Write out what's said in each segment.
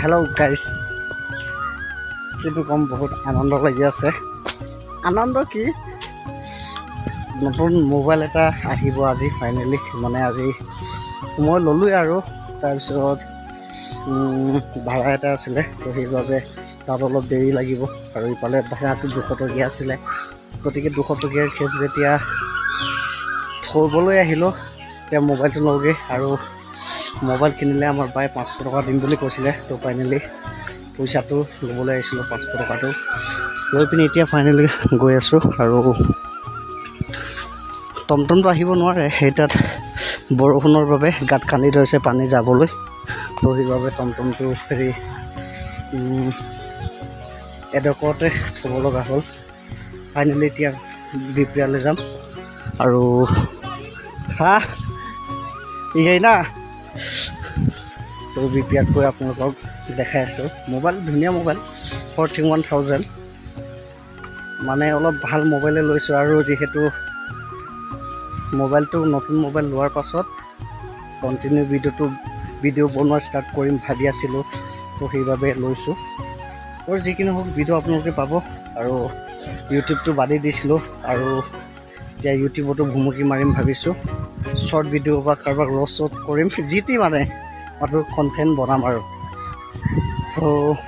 Hello' guys, কিন্তু কম বহুত আনন্দ লাগি আছে। আনন্দ কি, নতুন মোবাইল এটা আহিব আজি ফাইনেলি, মানে আজি মই ল'লোৱে আৰু তাৰপিছত ভাড়া এটা আছিলে, তো সেইবাবে তাত অলপ দেৰি লাগিব। আৰু ইফালে ভাড়াটো 200 টকীয়া আছিলে, গতিকে 200 টকীয়াৰ কেছ যেতিয়া থবলৈ আহিলোঁ, এতিয়া মোবাইলটো লওঁগৈ। আৰু মোবাইল কিনিলে আমাৰ বাই 500 টকা দিম বুলি কৈছিলে, তো ফাইনেলি পইচাটো ল'বলৈ আহিছিলোঁ 500 টকাটো লৈ পিনি এতিয়া ফাইনেলি গৈ আছোঁ। আৰু টমটমটো আহিব নোৱাৰে, সেই তাত বৰষুণৰ বাবে গাঁত খান্দি থৈছে পানী যাবলৈ, তো সেইবাবে টমটমটো হেৰি এডোখৰতে থ'ব লগা হ'ল। ফাইনেলি এতিয়া বিপিয়ালৈ যাম। আৰু ইগাই না, তো বিপিয়াত গৈ আপোনালোকক দেখাই আছোঁ। মোবাইল ধুনীয়া মোবাইল, 41,000, মানে অলপ ভাল মোবাইলে লৈছোঁ। আৰু যিহেতু মোবাইলটো নতুন মোবাইল লোৱাৰ পাছত কণ্টিনিউ ভিডিঅ' বনোৱা ষ্টাৰ্ট কৰিম ভাবি আছিলোঁ, তো সেইবাবে লৈছোঁ। আৰু যিকি নহওক ভিডিঅ' আপোনালোকে পাব। আৰু ইউটিউবটো বাদি দিছিলোঁ, আৰু এতিয়া ইউটিউবতো ভুমুকি মাৰিম ভাবিছোঁ। শ্বৰ্ট ভিডিঅ' বা কাৰোবাক ৰ'ষ্ট কৰিম, যি টি মানে মাত্ৰ কণ্টেণ্ট বনাম আৰু। তো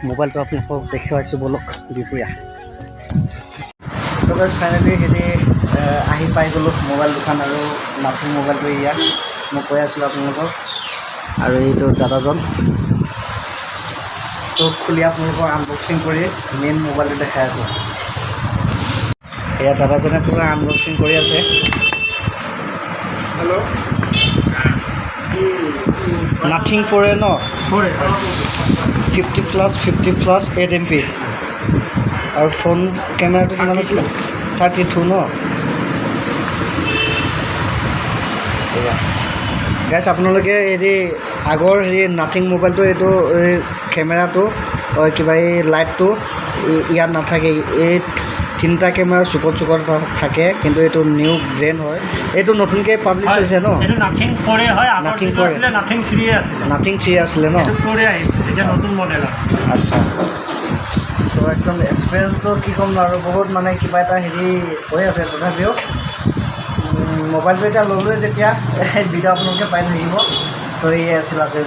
মোবাইলটো আপোনালোকক দেখুৱাইছোঁ বলক দুপৰীয়া। তো গাইজ ফাইনেলি হেৰি আহি পাই গ'লোঁ মোবাইল দোকান, আৰু নাথিং মোবাইলটো ইয়াত মই কৈ আছিলোঁ আপোনালোকক। আৰু এইটো দাদাজন, তো খুলি আপোনালোকৰ আনবক্সিং কৰি মেইন মোবাইলটো দেখাই আছোঁ। এয়া দাদাজনে পুৰা আনবক্সিং কৰি আছে। হেল্ল', নাথিং 4A ন, 50+, 8 MP। আৰু ফোন কেমেৰাটো কিমান আছিলে, 32 ন। গাইজ আপোনালোকে হেৰি আগৰ হেৰি নাথিং মোবাইলটো, এইটো কেমেৰাটো কিবা এই লাইটটো ইয়াত নাথাকে, এই 3টা কেমেৰা চুকত থাকে, কিন্তু এইটো নিউ ব্ৰেণ্ড হয়। এইটো নতুনকৈ পাব্লিছ হৈছে ন, এইটো নাথিং 4A হয়। নাথিং 4A আছিলে নাথিং 3A আছিলে, নাথিং 3 আছিলে ন, 4A আহিছে এতিয়া নতুন মডেল। আচ্ছা, তো একদম এক্সপিৰিয়েঞ্চটো কি ক'ম আৰু, বহুত মানে কিবা এটা হেৰি হৈ আছে। তথাপিও মোবাইলটো এতিয়া ল'লোৱে যেতিয়া ভিডিঅ' আপোনালোকে পাই থাকিব। তো এই আছিল আজি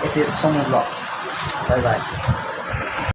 এটি চমু ব্লগ। Bye bye.